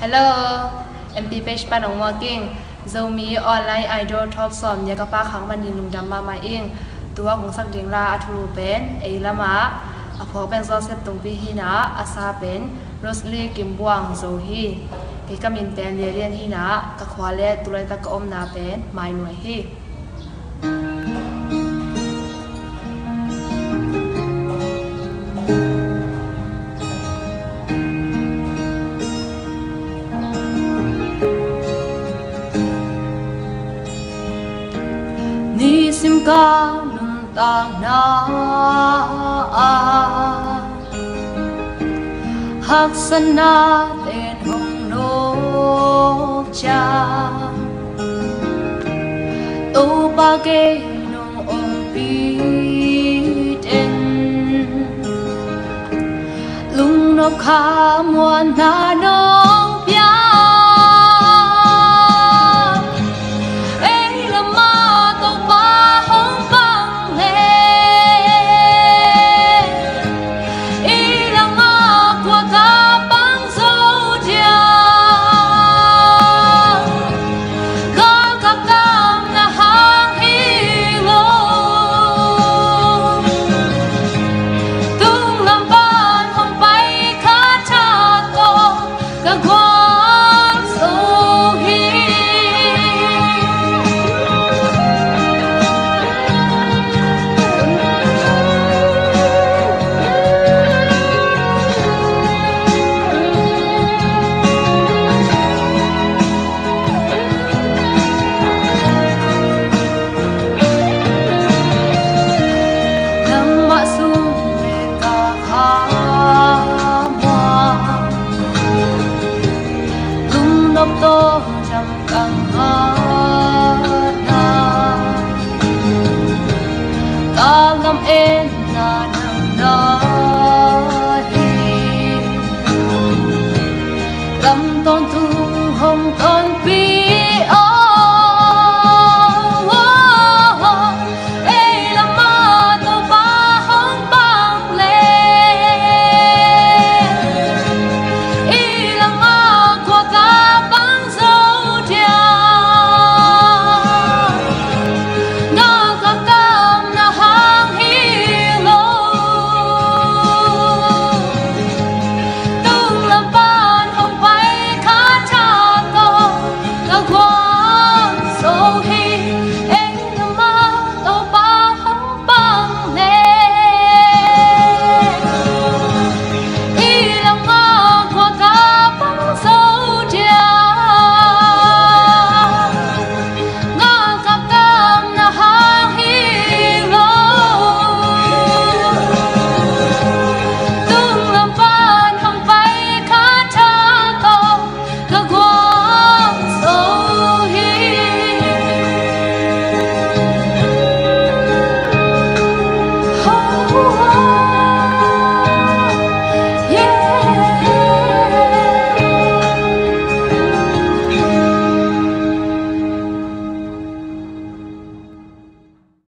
Hello, MP page pa nong working. Zomi online idol top som ya kapa khang ban din lung dam ma mai ing. Tua kong sak ding la athulu pen ei lama apho pen so sep tung pi hi na asa pen Rosely Kim Buang zo hi. Ke kamin pen le rian hi na ka khwale tulai ta ka om na pen mai noi hi. Ni sim ka nung ta na hak sana tên hồng nô cha tô ba kê nung ôm bi tên lung nộp khá muôn na nông bia to